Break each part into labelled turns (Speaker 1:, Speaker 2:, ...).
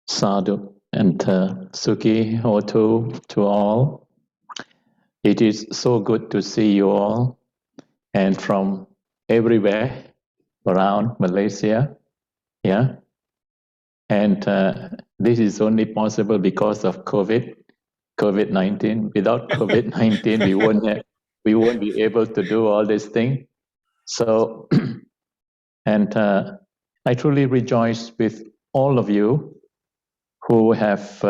Speaker 1: Sadhu and Suki Hotu to all. It is so good to see you all and from everywhere around Malaysia. Yeah. And this is only possible because of COVID-19. Without COVID-19, we won't be able to do all this thing. So, and I truly rejoice with all of you who have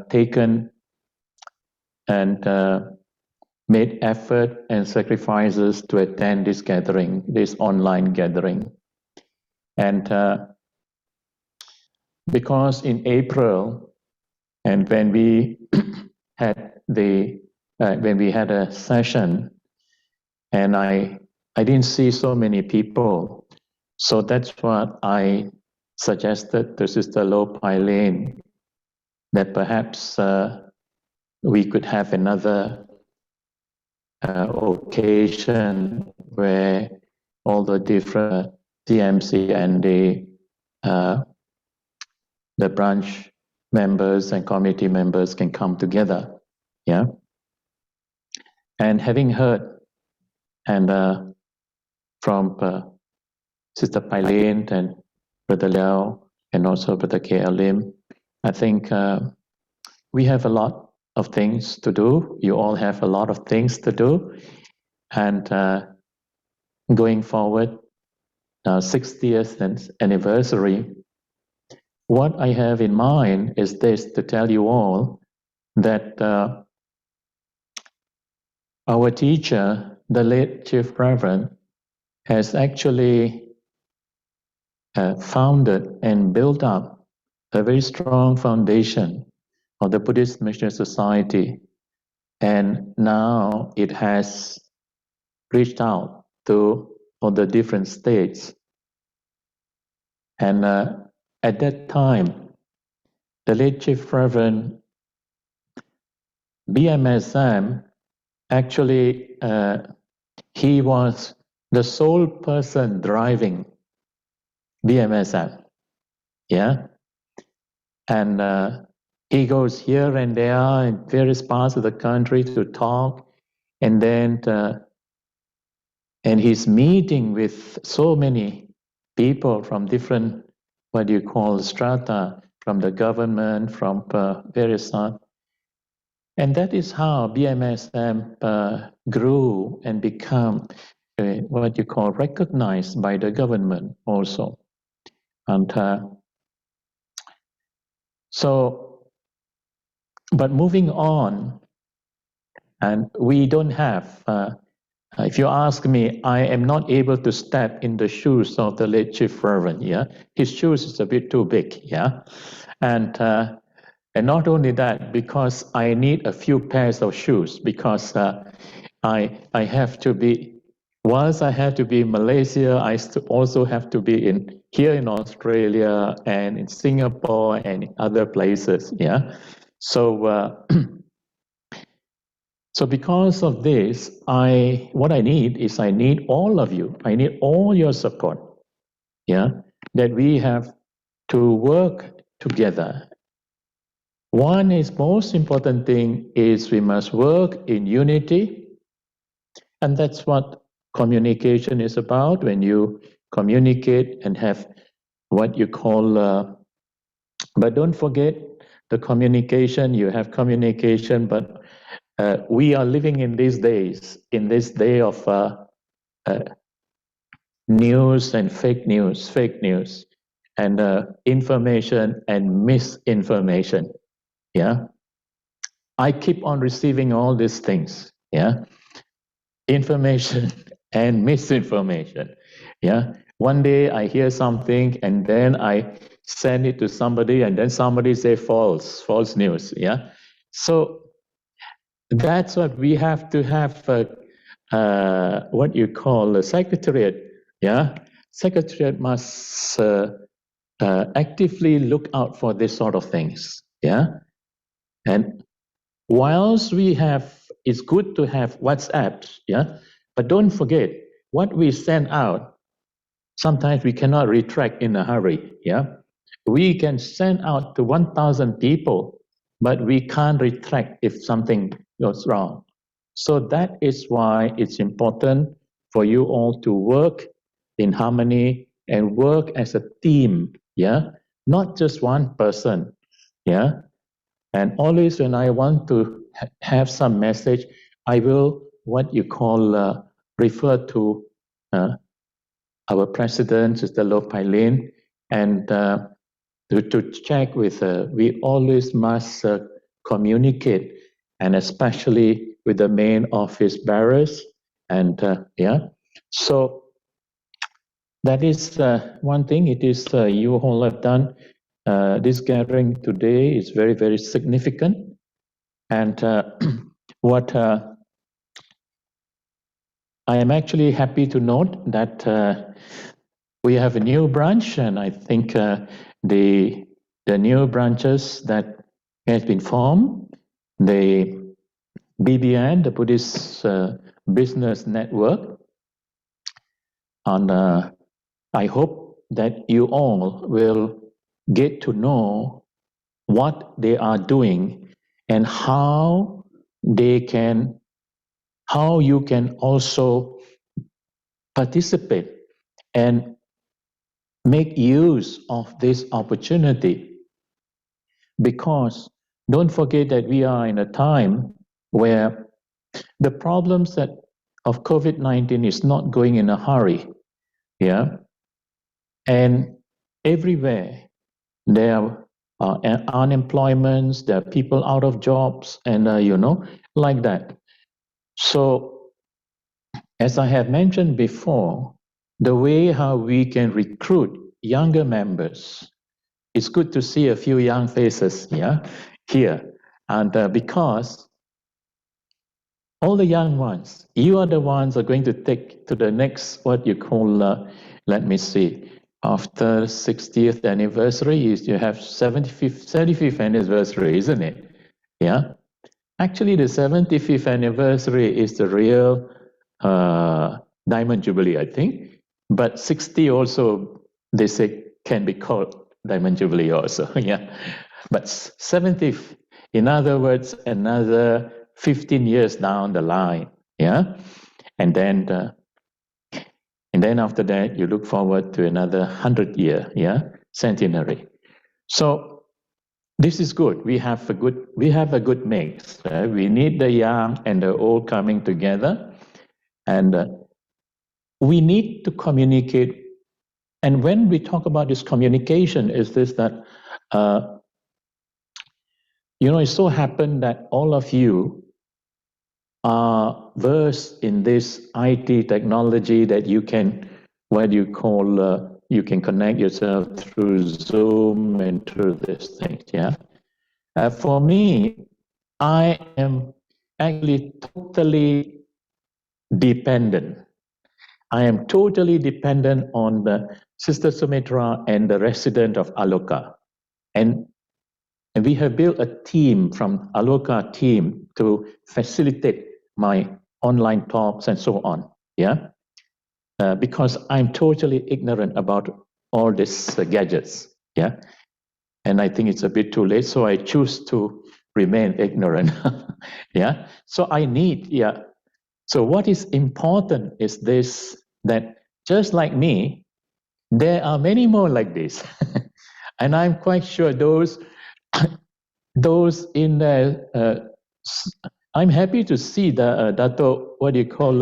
Speaker 1: taken and made effort and sacrifices to attend this gathering, this online gathering. And because in April, and when we had a session, and I didn't see so many people, so that's what I suggested to Sister Lo Pai Lane, that perhaps we could have another occasion where all the different CMC and the branch members and committee members can come together. Yeah. And having heard and from Sister Pailin and Brother Liao and also Brother K.L. Lim, I think we have a lot of things to do. You all have a lot of things to do. And going forward, 60th anniversary, what I have in mind is this, to tell you all that our teacher, the late Chief Reverend, has actually founded and built up a very strong foundation of the Buddhist Mission Society. And now it has reached out to all the different states. And at that time, the late Chief Reverend BMSM, actually, he was the sole person driving BMSM. Yeah. And he goes here and there in various parts of the country to talk. And then, and he's meeting with so many people from different, what do you call, strata, from the government, from various. And that is how BMSM grew and become what you call recognized by the government also. And so, but moving on, and we don't have, if you ask me, I am not able to step in the shoes of the late Chief Reverend, yeah? His shoes is a bit too big, yeah? And not only that, because I need a few pairs of shoes, because I have to be, whilst I have to be in Malaysia, I also have to be here in Australia and in Singapore and in other places, yeah? So, so because of this, what I need is I need all of you. I need all your support, yeah? That we have to work together. One is most important thing is we must work in unity. And that's what communication is about. When you communicate and have what you call, but don't forget the communication, you have communication, but we are living in these days, in this day of news and fake news, and information and misinformation. Yeah, I keep on receiving all these things. Yeah, information and misinformation. Yeah, one day I hear something and then I send it to somebody, and then somebody say false news. Yeah, so that's what we have to have. What you call a secretariat. Yeah, secretariat must actively look out for this sort of things. Yeah, and whilst we have, it's good to have WhatsApp, yeah, but don't forget what we send out. sometimes we cannot retract in a hurry. Yeah, we can send out to 1,000 people, but we can't retract if something goes wrong. So that is why it's important for you all to work in harmony and work as a team. Yeah, not just one person. Yeah, and always when I want to have some message, I will what you call refer to uh, our president, Sister Lo Pailin, and to check with her. We always must communicate, and especially with the main office bearers. And yeah, so that is one thing. It is you all have done. This gathering today is very, very significant. And what I am actually happy to note that we have a new branch, and I think the new branches that has been formed, the BBN, the Buddhist Business Network, and I hope that you all will get to know what they are doing and how you can also participate and make use of this opportunity, because don't forget that we are in a time where the problems that of COVID-19 is not going in a hurry. Yeah, and everywhere there are unemployments, there are people out of jobs, and like that. So as I have mentioned before, the way how we can recruit younger members, it's good to see a few young faces, yeah, here. And because all the young ones, you are the ones who are going to take to the next, what you call, let me see, after 60th anniversary, you have 75th anniversary, isn't it? Yeah. Actually, the 75th anniversary is the real Diamond Jubilee, I think. But 60 also, they say, can be called Diamond Jubilee also. Yeah. But 70th, in other words, another 15 years down the line. Yeah. And then after that, you look forward to another 100-year, yeah, centenary. So this is good. We have a good mix. We need the young and the old coming together, and we need to communicate. And when we talk about this communication, is this that it so happened that all of you are versed in this IT technology that you can, what you call, you can connect yourself through Zoom and through this thing. Yeah. For me, I am actually totally dependent. I am totally dependent on the Sister Sumitra and the resident of Aloka. And we have built a team from Aloka team to facilitate my online talks and so on. Yeah. Because I'm totally ignorant about all these gadgets. Yeah. And I think it's a bit too late, so I choose to remain ignorant. Yeah. So I need, yeah. So what is important is this, that just like me, there are many more like this. And I'm quite sure those in the, I'm happy to see the Dato, what do you call,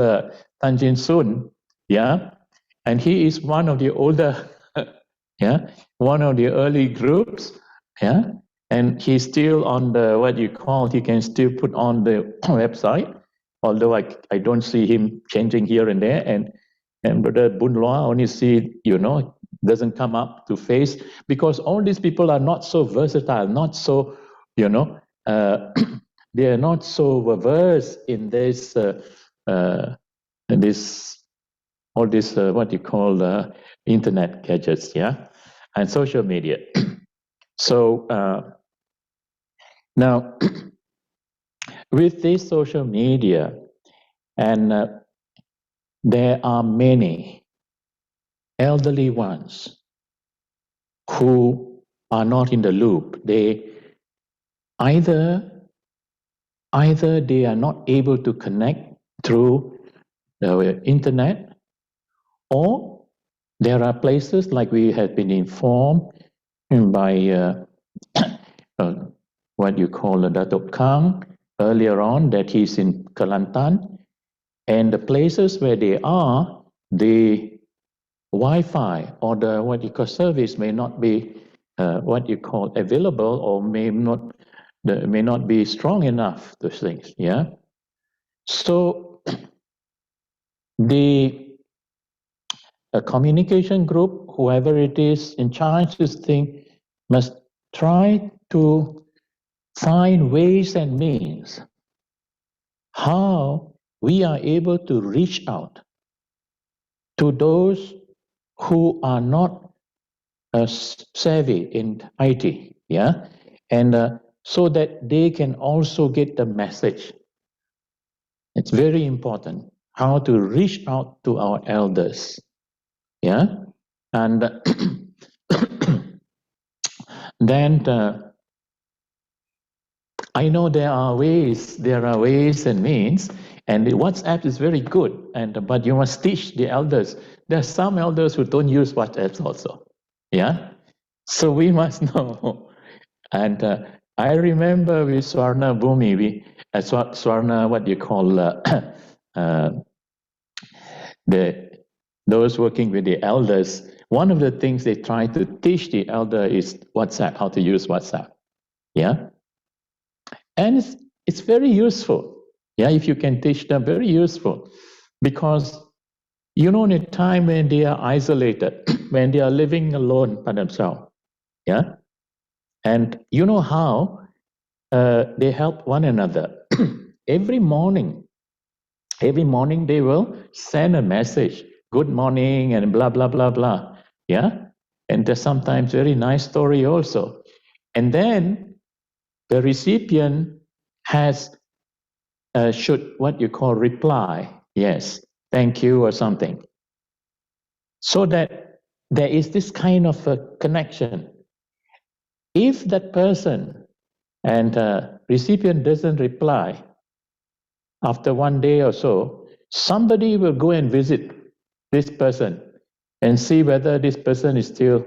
Speaker 1: Tanjin Sun, yeah, and he is one of the older, yeah, one of the early groups, yeah, and he's still on the, what you call, he can still put on the website, although I don't see him changing here and there, and Brother Bunloa only see, doesn't come up to face, because all these people are not so versatile, not so, they are not so versed in this, all this, what you call internet gadgets, yeah, and social media. So now, with this social media, and there are many elderly ones who are not in the loop. They either they are not able to connect through the internet, or there are places like we have been informed by what you call the Datuk Kang earlier on, that he's in Kelantan, and the places where they are, the Wi-Fi or the what you call service may not be what you call available, or may not be strong enough. Those things, yeah. So the a communication group, whoever it is in charge of this thing, must try to find ways and means how we are able to reach out to those who are not savvy in IT, yeah, and so that they can also get the message. It's very important how to reach out to our elders, yeah, and then I know there are ways and means, and the WhatsApp is very good, but you must teach the elders. There are some elders who don't use WhatsApp also, yeah. So we must know. And I remember with Swarna Bhumi, Swarna, what you call the those working with the elders. One of the things they try to teach the elder is WhatsApp, how to use WhatsApp, yeah. And it's very useful. Yeah, if you can teach them, very useful. Because, in a time when they are isolated, when they are living alone by themselves, yeah, and you know how they help one another. every morning, they will send a message, good morning, and blah, blah, blah, blah. Yeah, and there's sometimes very nice story also. And then the recipient has should what you call reply, yes, thank you or something, so that there is this kind of a connection. If that person and recipient doesn't reply after 1 day or so, somebody will go and visit this person and see whether this person is still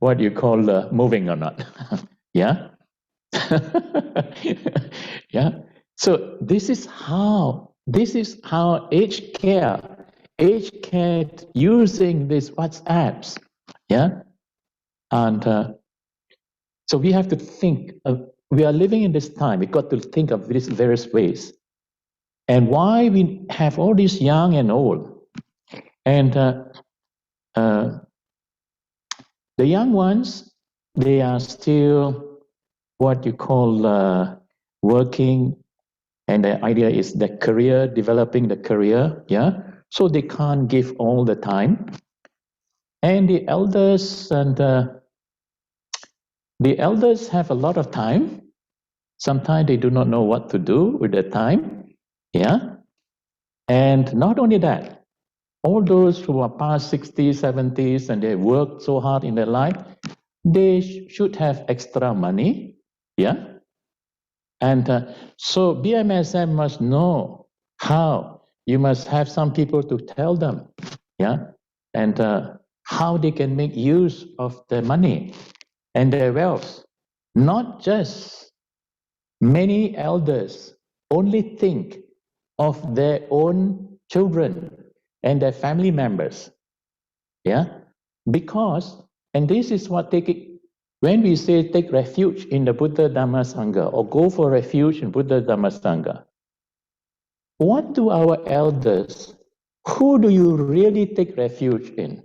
Speaker 1: what you call moving or not. Yeah. Yeah. So this is how aged care using these WhatsApps. Yeah. And so we have to think we are living in this time. We got to think of these various ways, and why we have all these young and old, and the young ones, they are still what you call working. And the idea is the career, developing the career, yeah. So they can't give all the time. And the elders have a lot of time. Sometimes they do not know what to do with their time, yeah. And not only that, all those who are past 60s, 70s, and they worked so hard in their life, they should have extra money, yeah. And so BMSM must know how. You must have some people to tell them, yeah, and how they can make use of their money and their wealth. Not just many elders only think of their own children and their family members, yeah, because, and this is what when we say take refuge in the Buddha Dhamma Sangha or go for refuge in Buddha Dhamma Sangha, what do our elders, who do you really take refuge in?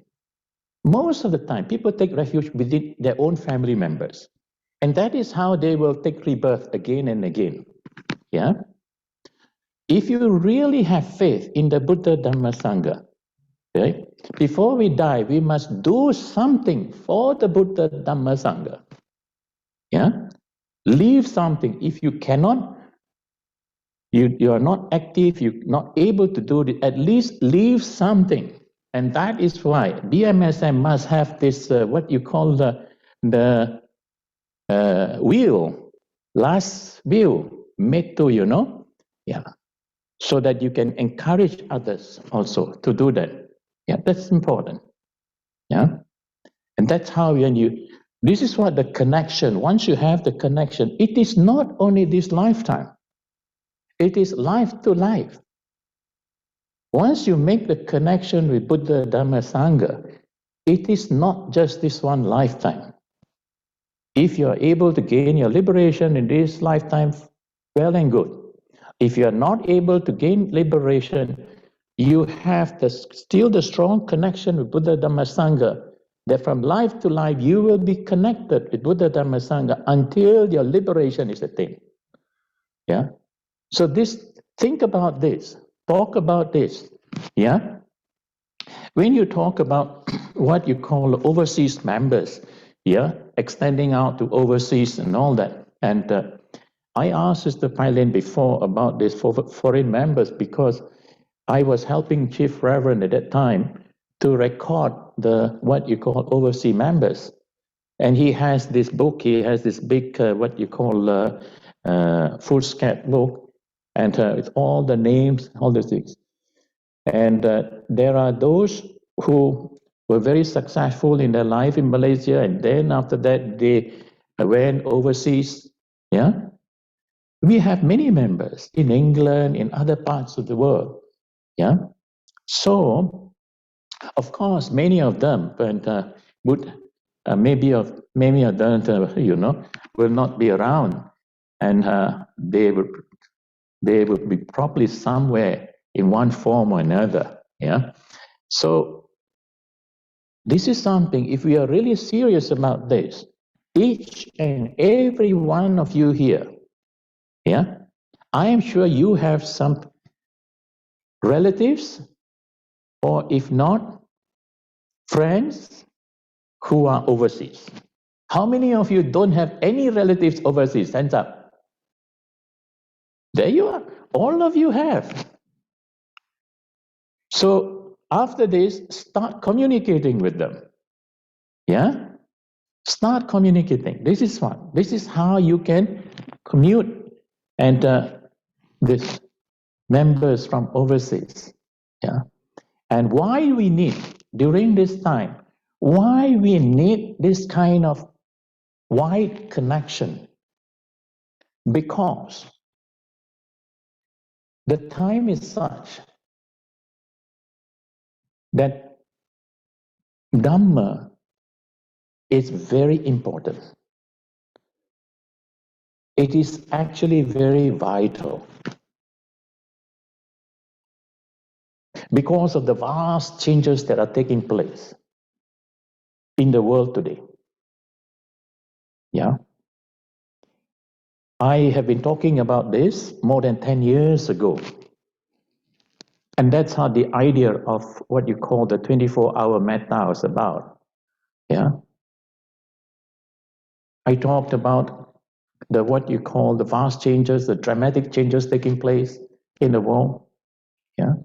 Speaker 1: Most of the time, people take refuge within their own family members. And that is how they will take rebirth again and again. Yeah? If you really have faith in the Buddha Dhamma Sangha, okay, before we die, we must do something for the Buddha Dhamma Sangha. Yeah? Leave something. If you cannot, you are not active, you're not able to do it, at least leave something. And that is why BMSM must have this, what you call the wheel, last wheel made to, yeah, so that you can encourage others also to do that. Yeah, that's important. Yeah. And that's how this is what the connection, once you have the connection, it is not only this lifetime, it is life to life. Once you make the connection with Buddha, Dhamma, Sangha, it is not just this one lifetime. If you are able to gain your liberation in this lifetime, well and good. If you are not able to gain liberation, you have still the strong connection with Buddha, Dhamma, Sangha, that from life to life you will be connected with Buddha, Dhamma, Sangha until your liberation is attained. Yeah. So think about this. Talk about this. Yeah. When you talk about what you call overseas members, yeah, extending out to overseas and all that, and I asked Sister Pylin before about this for foreign members because I was helping Chief Reverend at that time to record the what you call overseas members, and he has this book. He has this big what you call foolscap book, and with all the names, all the things. And there are those who were very successful in their life in Malaysia, and then after that they went overseas. Yeah, we have many members in England, in other parts of the world. Yeah, so of course many of them, but would maybe of many of them, will not be around, and they would be probably somewhere in one form or another. Yeah. So this is something, if we are really serious about this, each and every one of you here, yeah, I am sure you have some relatives, or if not, friends who are overseas. How many of you don't have any relatives overseas? Hands up. There you are. All of you have. So after this, start communicating with them. Yeah? Start communicating. This is one. This is how you can commute and this members from overseas. Yeah. And why we need during this time, why we need this kind of wide connection? Because the time is such that Dhamma is very important. It is actually very vital because of the vast changes that are taking place in the world today. Yeah. I have been talking about this more than 10 years ago. And that's how the idea of what you call the 24-hour metta was about. Yeah. I talked about what you call the vast changes, the dramatic changes taking place in the world. Yeah.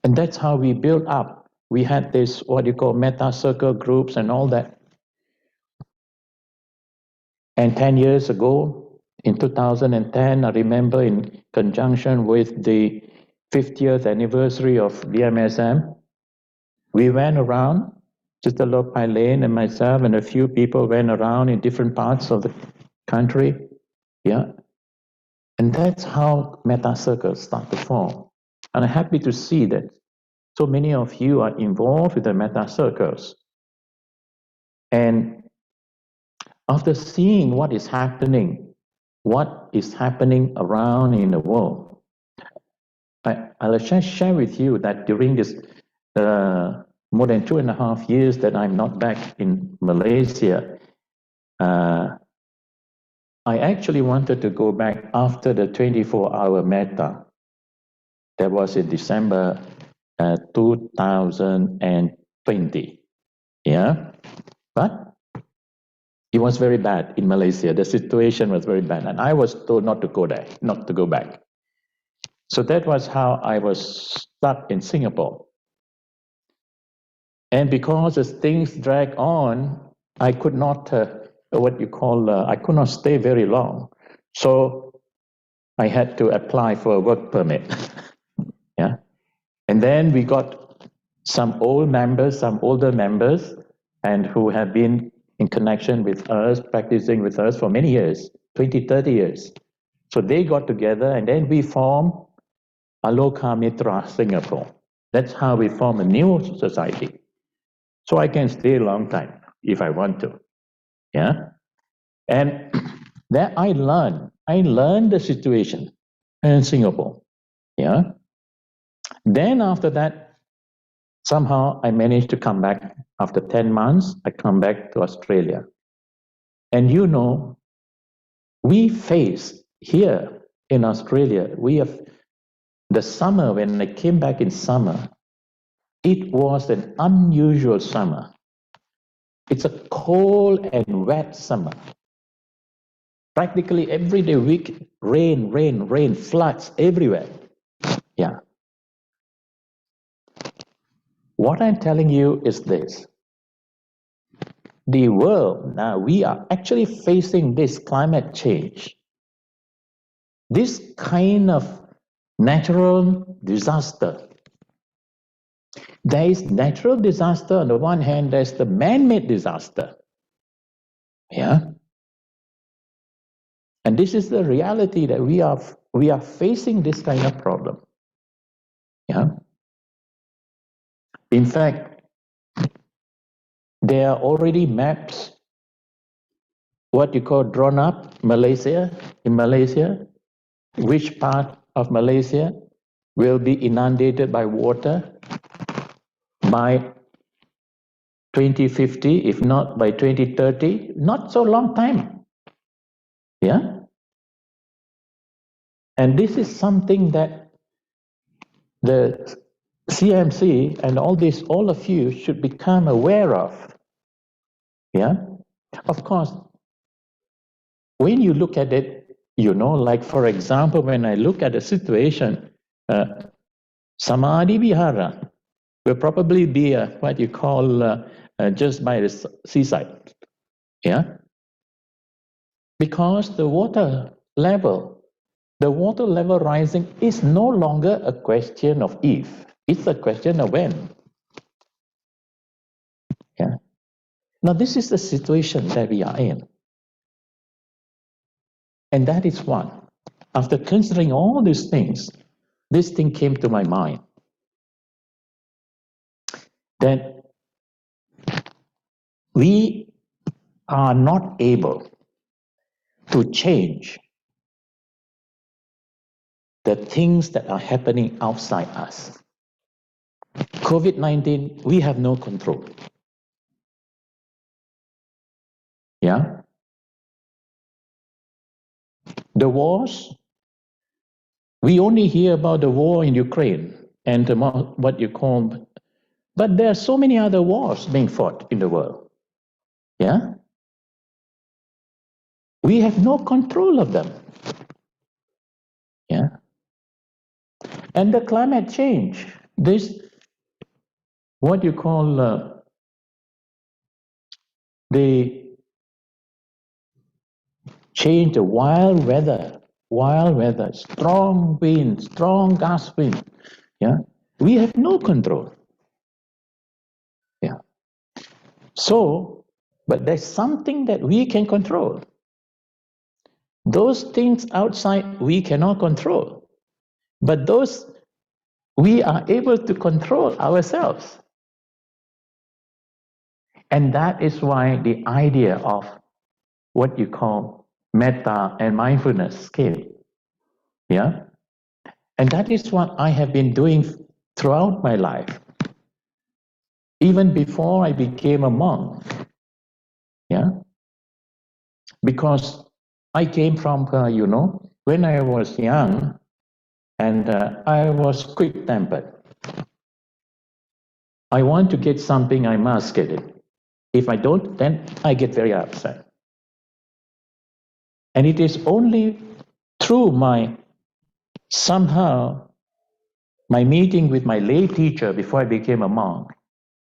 Speaker 1: And that's how we built up. We had this, what you call metta circle groups and all that. And 10 years ago, in 2010, I remember in conjunction with the 50th anniversary of BMSM, we went around, Sister Lopai Lane and myself and a few people went around in different parts of the country. Yeah. And that's how metta circles start to form. And I'm happy to see that so many of you are involved with the metta circles. And after seeing what is happening around in the world, I'll just share with you that during this more than 2.5 years that I'm not back in Malaysia, I actually wanted to go back after the 24-hour metta. That was in December 2020. Yeah, but it was very bad in Malaysia. The situation was very bad, and I was told not to go there, not to go back. So that was how I was stuck in Singapore. And because as things drag on, I could not, I could not stay very long. So I had to apply for a work permit. Yeah. And then we got some older members, and who have been in connection with us, practicing with us for many years, 20, 30 years. So they got together, and then we formed Aloka Mitra Singapore. That's how we form a new society. So I can stay a long time if I want to. Yeah. And there I learned the situation in Singapore. Yeah. Then after that, somehow I managed to come back. After 10 months, I come back to Australia. And we face here in Australia, we have the summer, when I came back in summer, it was an unusual summer. It's a cold and wet summer. Practically every day, week, rain, floods everywhere. Yeah. What I'm telling you is this. The world now, we are actually facing this climate change. This kind of natural disaster. There is natural disaster on the one hand, there's the man-made disaster. Yeah. And this is the reality that we are facing this kind of problem. Yeah. In fact, there are already maps, what you call drawn up in Malaysia, which part of Malaysia will be inundated by water by 2050, if not by 2030, not so long time. Yeah. And this is something that the CMC and all of you should become aware of. Yeah. Of course, when you look at it, like for example, when I look at the situation, Samadhi Vihara will probably be what you call just by the seaside. Yeah. Because the water level rising is no longer a question of if, it's a question of when. Yeah. Now, this is the situation that we are in. And that is one. After considering all these things, this thing came to my mind. That we are not able to change the things that are happening outside us. COVID-19, we have no control. Yeah? The wars, we only hear about the war in Ukraine and what you call, but there are so many other wars being fought in the world. Yeah? We have no control of them. Yeah? And the climate change, this, what you call the change, the wild weather, strong wind, strong gust wind. Yeah, we have no control. Yeah. So, but there's something that we can control. Those things outside we cannot control, but those we are able to control ourselves. And that is why the idea of what you call metta and mindfulness came. Yeah. And that is what I have been doing throughout my life, even before I became a monk. Yeah. Because I came from, when I was young, and I was quick-tempered. I want to get something, I must get it. If I don't, then I get very upset. And it is only through my meeting with my lay teacher before I became a monk,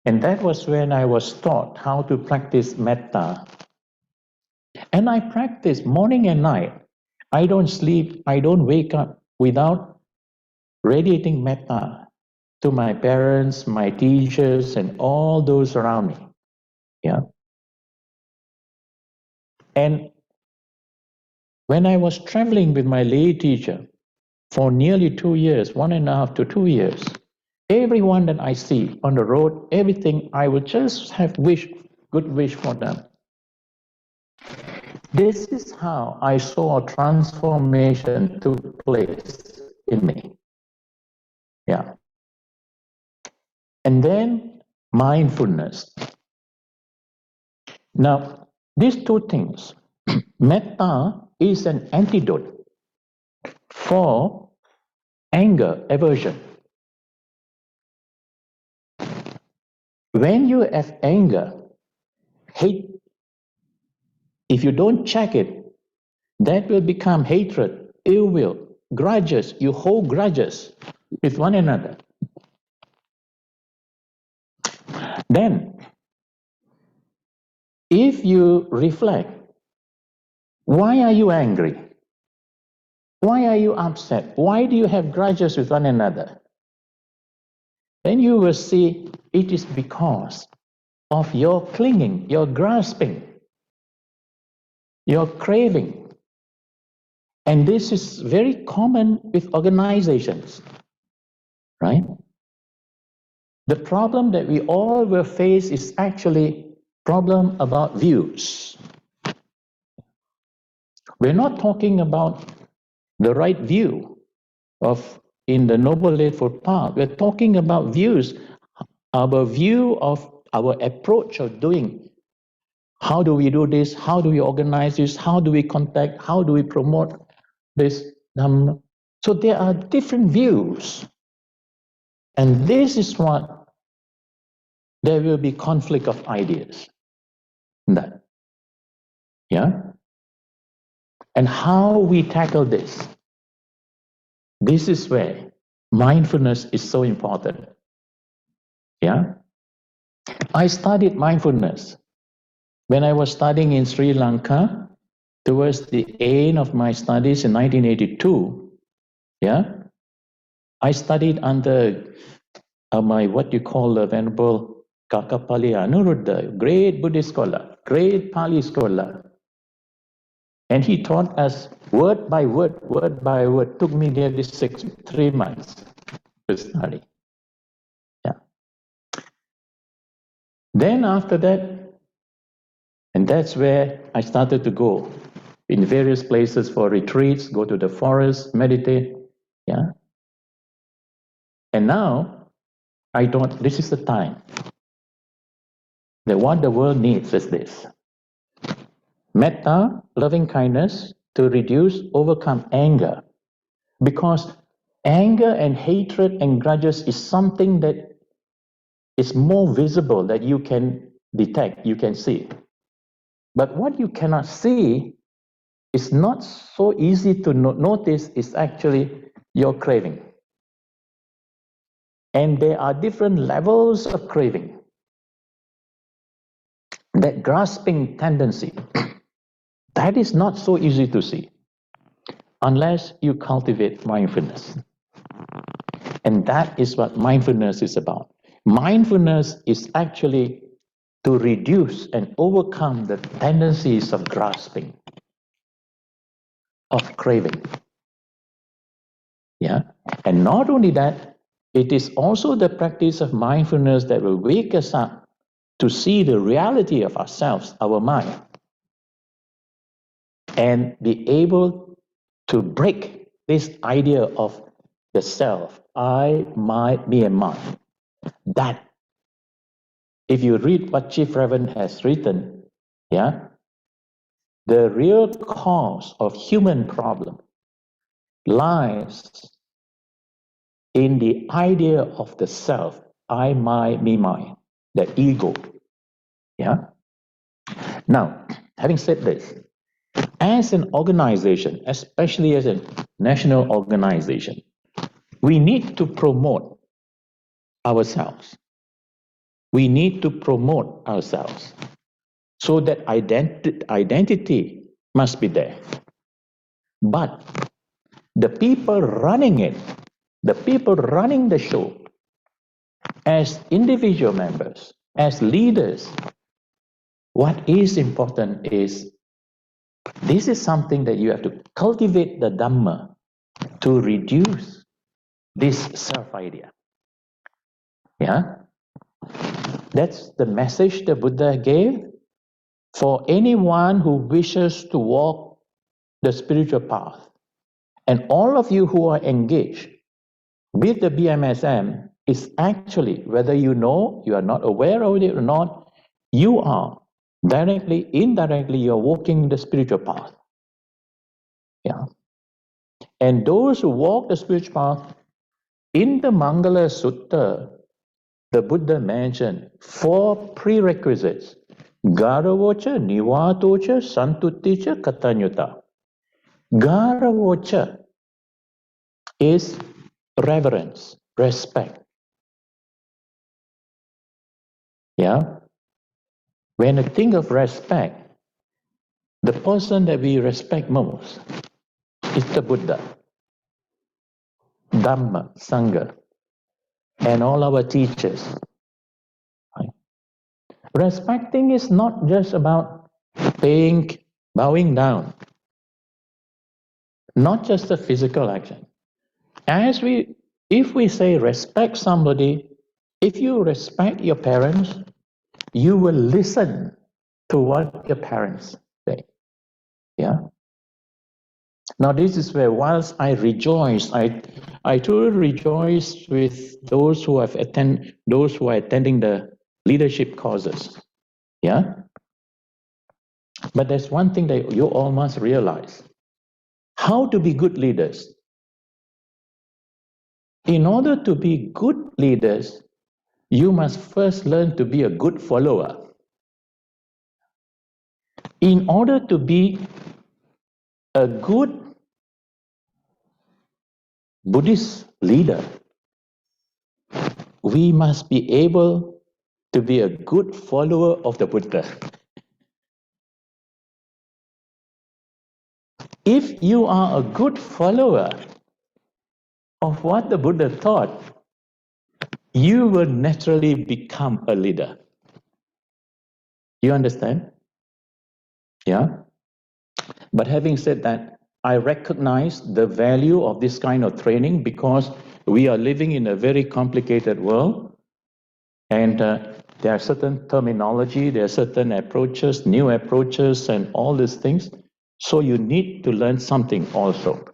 Speaker 1: And that was when I was taught how to practice metta. And I practice morning and night. I don't sleep, I don't wake up without radiating metta to my parents, my teachers, and all those around me. Yeah. And when I was traveling with my lay teacher for nearly 2 years, 1.5 to 2 years, everyone that I see on the road, everything, I would just have good wish for them. This is how I saw a transformation took place in me. Yeah. And then mindfulness. Now, these two things, metta is an antidote for anger, aversion. When you have anger, hate, if you don't check it, that will become hatred, ill will, grudges. You hold grudges with one another. Then, if you reflect, why are you angry? Why are you upset? Why do you have grudges with one another? Then you will see it is because of your clinging, your grasping, your craving. And this is very common with organizations, right? The problem that we all will face is actually problem about views. We're not talking about the right view of in the Noble Eightfold Path. We're talking about views, our view of our approach of doing. How do we do this? How do we organize this? How do we contact? How do we promote this? So there are different views. And this is what there will be conflict of ideas. That. Yeah? And how we tackle this. This is where mindfulness is so important. Yeah? I studied mindfulness when I was studying in Sri Lanka towards the end of my studies in 1982. Yeah? I studied under my what you call the Venerable Kakapali Anuruddha, great Buddhist scholar, great Pali scholar. And he taught us word by word, word by word. Took me nearly 3 months to study. Yeah. Then after that, and that's where I started to go in various places for retreats, go to the forest, meditate. Yeah. And now I thought this is the time that what the world needs is this. Metta, loving kindness, to reduce, overcome anger. Because anger and hatred and grudges is something that is more visible that you can detect, you can see. But what you cannot see is not so easy to notice is actually your craving. And there are different levels of craving. That grasping tendency, that is not so easy to see unless you cultivate mindfulness. And that is what mindfulness is about. Mindfulness is actually to reduce and overcome the tendencies of grasping, of craving. Yeah. And not only that, it is also the practice of mindfulness that will wake us up to see the reality of ourselves, our mind, and be able to break this idea of the self, I, my, me, and mine. That, if you read what Chief Reverend has written, yeah, the real cause of human problem lies in the idea of the self, I, my, me, mine, the ego. Yeah. Now, having said this, as an organization, especially as a national organization, we need to promote ourselves. we need to promote ourselves. So that identity must be there. But the people running it, the people running the show, as individual members, as leaders, what is important is this is something that you have to cultivate the Dhamma to reduce this self-idea. Yeah? That's the message the Buddha gave for anyone who wishes to walk the spiritual path. And all of you who are engaged with the BMSM is actually, whether you know, you are not aware of it or not, you are directly, indirectly, you're walking the spiritual path. Yeah. And those who walk the spiritual path, in the Mangala Sutta, the Buddha mentioned 4 prerequisites. Garavocha, Nivatocha, Santutticha, Katanyuta. Garavocha is reverence, respect. Yeah? When I think of respect, the person that we respect most is the Buddha, Dhamma, Sangha, and all our teachers. Right? Respecting is not just about bowing down, not just a physical action. If we say respect somebody, if you respect your parents, you will listen to what your parents say. Yeah. Now this is where, whilst I rejoice, I truly rejoice with those who are attending the leadership courses. Yeah. But there's one thing that you all must realize: how to be good leaders. In order to be good leaders, you must first learn to be a good follower. In order to be a good Buddhist leader, we must be able to be a good follower of the Buddha. If you are a good follower of what the Buddha taught, you will naturally become a leader. You understand? Yeah? But having said that, I recognize the value of this kind of training because we are living in a very complicated world, and there are certain terminology, there are certain approaches, new approaches, and all these things. So you need to learn something also.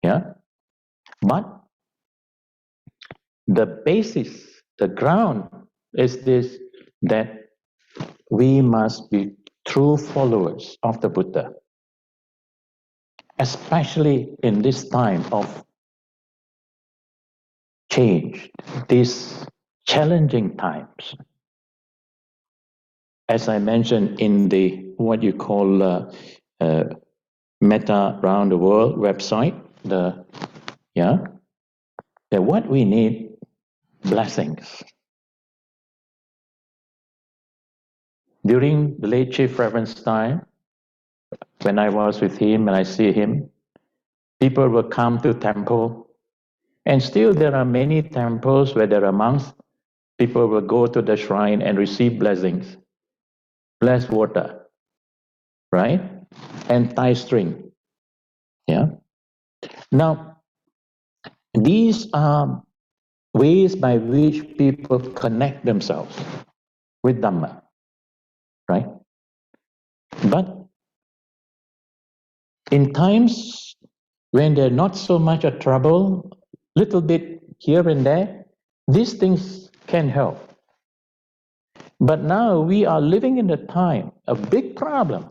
Speaker 1: Yeah? But the basis, the ground is this, that we must be true followers of the Buddha, especially in this time of change, these challenging times. As I mentioned in the what you call Meta Around the World website, that what we need, blessings. During the late Chief Reverend's time, when I was with him and I see him, people will come to temple, and still there are many temples where there are monks. People will go to the shrine and receive blessings, blessed water, right? And tie string. Yeah. Now, these are ways by which people connect themselves with Dhamma, right? But in times when there's not so much a trouble, little bit here and there, these things can help. But now we are living in a time, a big problem.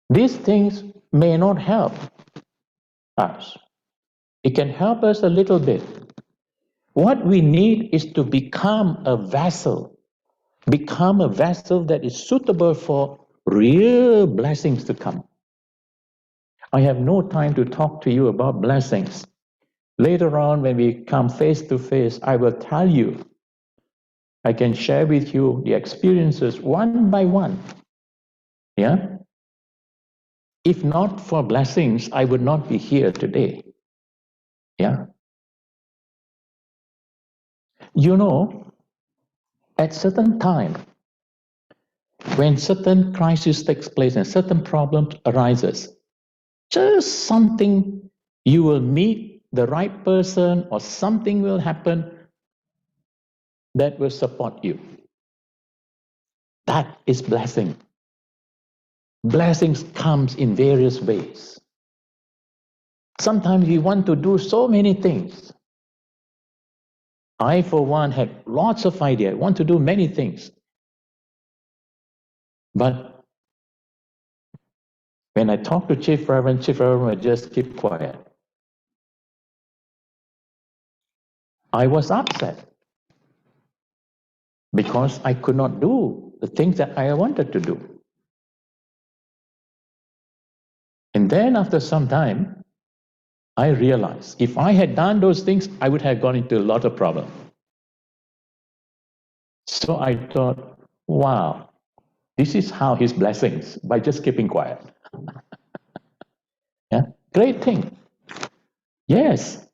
Speaker 1: These things may not help us. It can help us a little bit. What we need is to become a vessel that is suitable for real blessings to come. I have no time to talk to you about blessings. Later on, when we come face to face, I will tell you, I can share with you the experiences one by one. Yeah. If not for blessings, I would not be here today. Yeah. You know, at certain time, when certain crisis takes place and certain problems arises, just something, you will meet the right person or something will happen that will support you. That is blessing. Blessings comes in various ways. Sometimes we want to do so many things. I, for one, had lots of ideas, want to do many things. But when I talk to Chief Reverend would just keep quiet. I was upset because I could not do the things that I wanted to do. And then after some time, I realized if I had done those things, I would have gone into a lot of problems. So I thought, wow, this is how his blessings, by just keeping quiet. Yeah, great thing. Yes.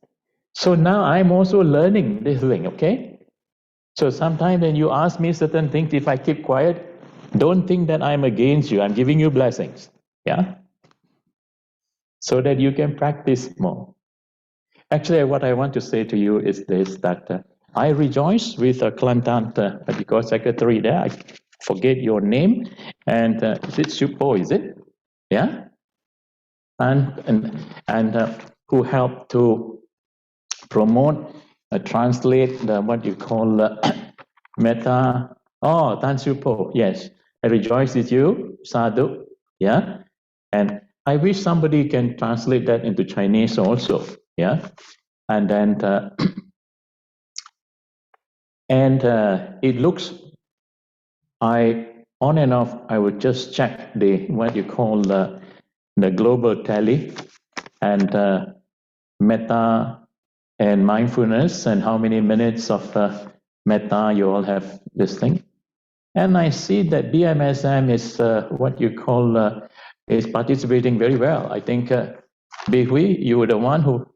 Speaker 1: So now I'm also learning this thing, okay? So sometimes when you ask me certain things, if I keep quiet, don't think that I'm against you. I'm giving you blessings. Yeah? So that you can practice more. Actually, what I want to say to you is this, that I rejoice with Kelantan because secretary there, I forget your name, and is it Supo, is it? Yeah? And who helped to promote, translate what you call meta. Oh, Tan Supo, yes. I rejoice with you, Sadhu. Yeah? And I wish somebody can translate that into Chinese also. Yeah? And then, it looks, on and off, I would just check the, what you call the global tally and metta and mindfulness and how many minutes of metta you all have this thing. And I see that BMSM is what you call is participating very well. I think Big Hui, you were the one who,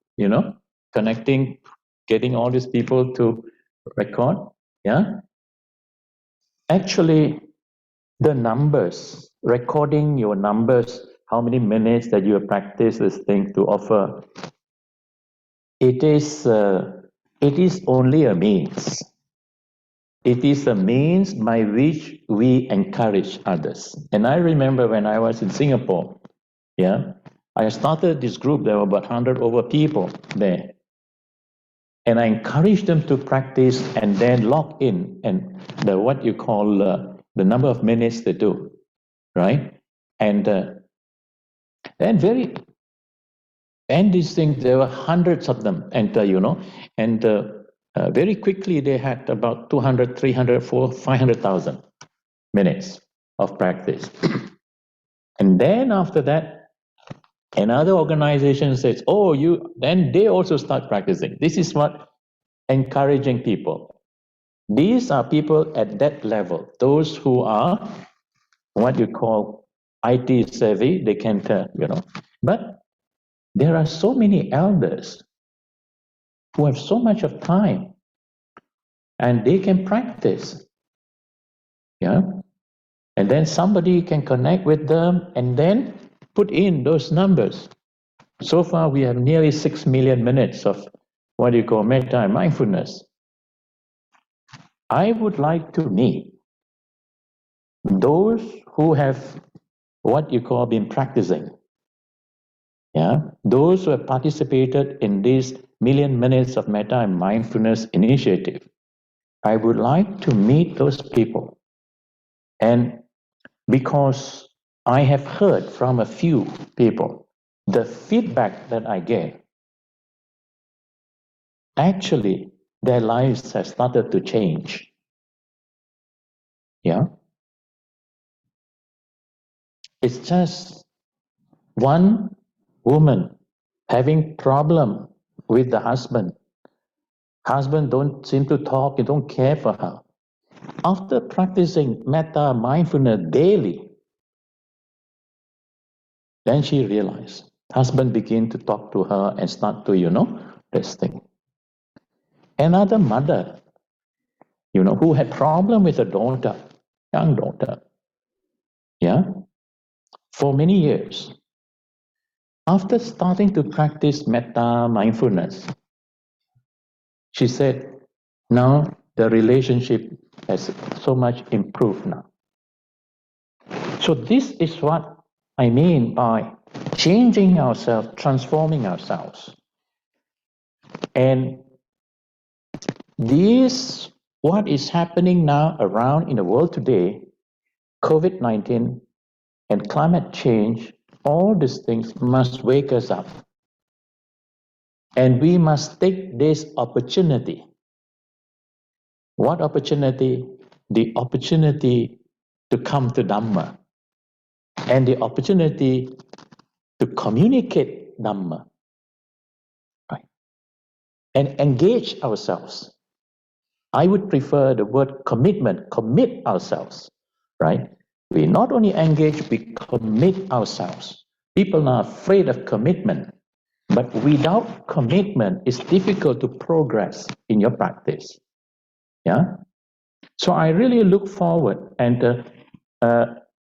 Speaker 1: connecting, getting all these people to record. Yeah. Actually, the numbers, recording your numbers, how many minutes that you have practiced this thing to offer, it is only a means. It is a means by which we encourage others. And I remember when I was in Singapore, yeah, I started this group. There were about 100 over people there. And I encouraged them to practice and then log in and the what you call the number of minutes they do, right? And very and these things, there were hundreds of them, and and very quickly they had about 200, 300, 400, 500,000 minutes of practice. And then after that, another organization says, "Oh, you," then they also start practicing. This is what encouraging people. These are people at that level, those who are what you call IT savvy, they can, but there are so many elders who have so much of time and they can practice. Yeah. And then somebody can connect with them and then put in those numbers. So far, we have nearly 6 million minutes of what you call metta and mindfulness. I would like to meet those who have what you call been practicing. Yeah. Those who have participated in this million minutes of metta and mindfulness initiative. I would like to meet those people. And because I have heard from a few people, the feedback that I get, actually, their lives have started to change. Yeah. It's just one woman having problem with the husband. Husband don't seem to talk, he don't care for her. After practicing metta mindfulness daily, then she realized husband began to talk to her and start to, this thing. Another mother, who had problem with a daughter, young daughter, yeah, for many years. After starting to practice metta mindfulness, she said, now the relationship has so much improved now. So this is what I mean by changing ourselves, transforming ourselves. And this, what is happening now around in the world today, COVID-19 and climate change, all these things must wake us up. And we must take this opportunity. What opportunity? The opportunity to come to Dhamma and the opportunity to communicate Dhamma, right? And engage ourselves. I would prefer the word commitment, commit ourselves, right? We not only engage, we commit ourselves. People are afraid of commitment, but without commitment, it's difficult to progress in your practice. Yeah. So I really look forward. And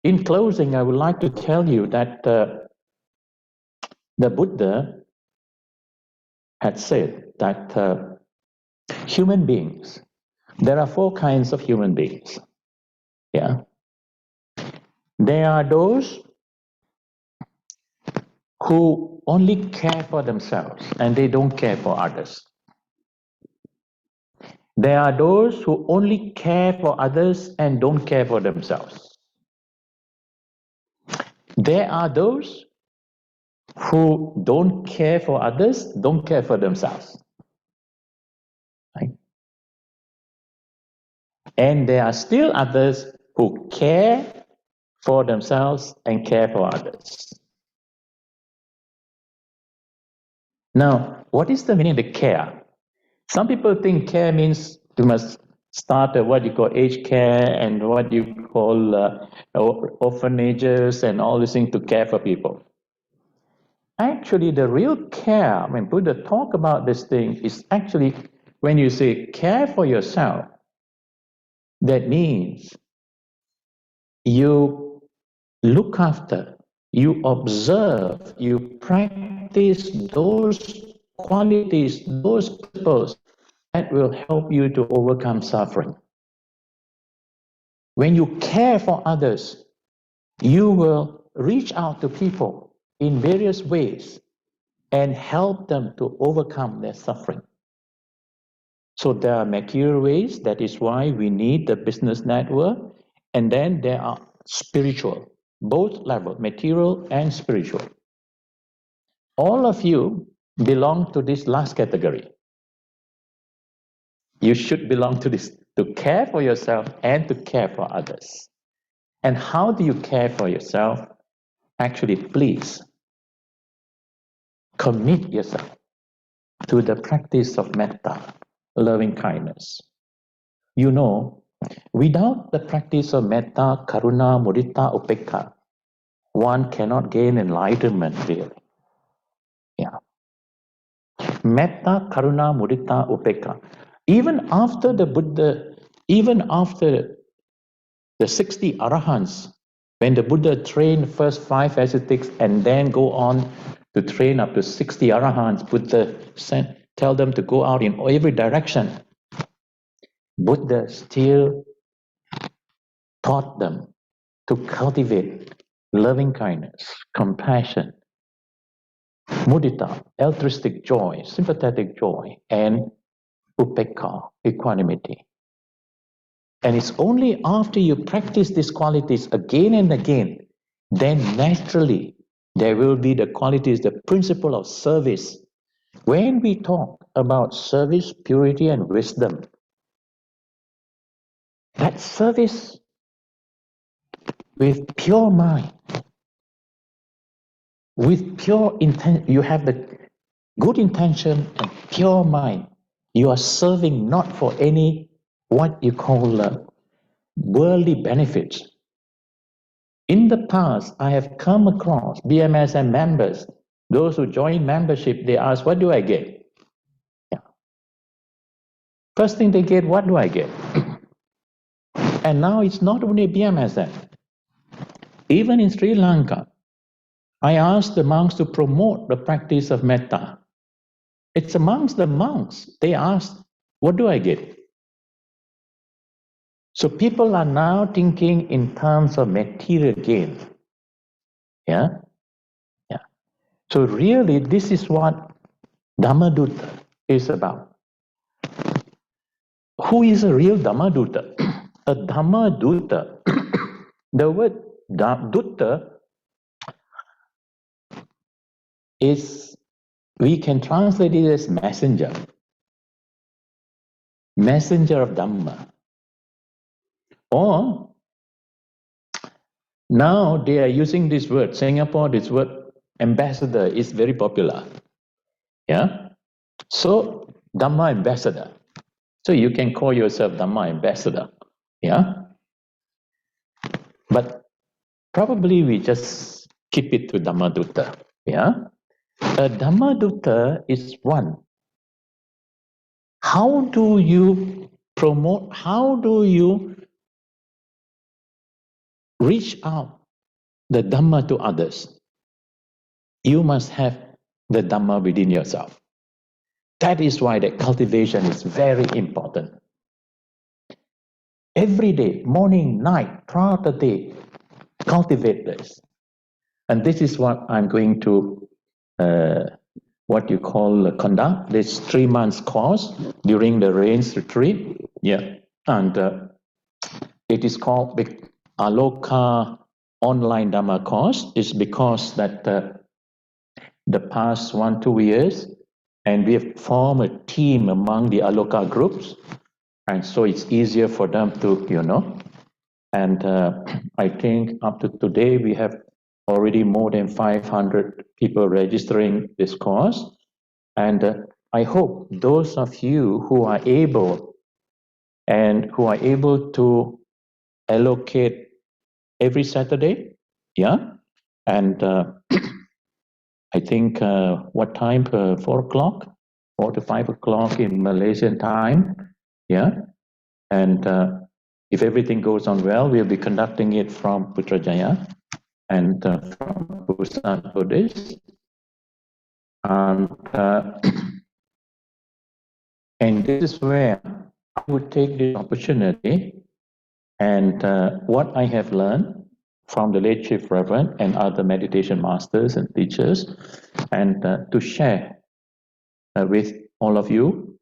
Speaker 1: in closing, I would like to tell you that the Buddha had said that human beings, there are four kinds of human beings. Yeah. There are those who only care for themselves and they don't care for others. There are those who only care for others and don't care for themselves. There are those who don't care for others, don't care for themselves. Right? And there are still others who care for themselves and care for others. Now, what is the meaning of the care? Some people think care means you must start what you call aged care and what you call orphanages and all these things to care for people. Actually, the real care, when Buddha talk about this thing, is actually when you say care for yourself, that means you look after, you observe, you practice those qualities, those principles that will help you to overcome suffering. When you care for others, you will reach out to people in various ways and help them to overcome their suffering. So there are material ways, that is why we need the business network, and then there are spiritual, both levels, material and spiritual. All of you belong to this last category. You should belong to this, to care for yourself and to care for others. And how do you care for yourself? Actually, please commit yourself to the practice of metta, loving kindness. You know, without the practice of metta, karuna, mudita, upekkha, one cannot gain enlightenment really. Yeah. Metta, karuna, mudita, upekkha. Even after the Buddha, even after the 60 arahants, when the Buddha trained first 5 ascetics and then go on to train up to 60 arahants, Buddha tell them to go out in every direction. Buddha still taught them to cultivate loving kindness, compassion, mudita, altruistic joy, sympathetic joy, and upekkha, equanimity. And it's only after you practice these qualities again and again, then naturally there will be the qualities, the principle of service. When we talk about service, purity, and wisdom, that service with pure mind, with pure intent, you have the good intention and pure mind. You are serving not for any what you call worldly benefits. In the past, I have come across BMSM members, those who join membership, they ask, what do I get? Yeah. First thing they get, what do I get? And now it's not only BMSM. Even in Sri Lanka, I asked the monks to promote the practice of metta. It's amongst the monks. They ask, what do I get? So people are now thinking in terms of material gain. Yeah? Yeah. So really, this is what Dhammadutta is about. Who is a real Dhammadutta? A Dhammadutta, the word Dutta is, we can translate it as messenger, messenger of Dhamma. Or now they are using this word, Singapore, this word ambassador is very popular. Yeah? So Dhamma ambassador. So you can call yourself Dhamma ambassador. Yeah? But probably we just keep it to Dhammadutta. Yeah? A Dhammadutta is one. How do you promote, how do you reach out the Dhamma to others? You must have the Dhamma within yourself. That is why the cultivation is very important. Every day, morning, night, throughout the day, cultivate this. And this is what I'm going to, what you call conduct, this 3 months course during the rains retreat. Yeah. And it is called Aloka Online Dhamma course. It's because that the past 1-2 years, and we have formed a team among the Aloka groups. And so it's easier for them to, and I think up to today, we have already more than 500 people registering this course. And I hope those of you who are able to allocate every Saturday, yeah, and I think what time? 4 o'clock, 4 to 5 o'clock in Malaysian time, yeah. And if everything goes on well, we'll be conducting it from Putrajaya and from Busan Buddhist. And this is where I would take this opportunity and what I have learned from the late Chief Reverend and other meditation masters and teachers, and to share with all of you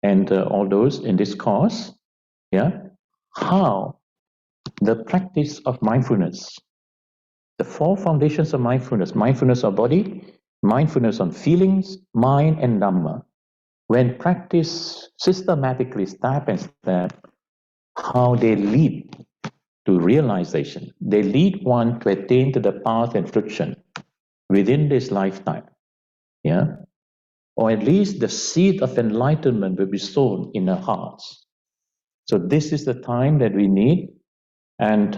Speaker 1: and all those in this course, yeah, how the practice of mindfulness, the 4 foundations of mindfulness, mindfulness of body, mindfulness on feelings, mind, and Dhamma, when practiced systematically, step by step, how they lead to realization. They lead one to attain to the path and fruition within this lifetime. Yeah? Or at least the seed of enlightenment will be sown in our hearts. So this is the time that we need. And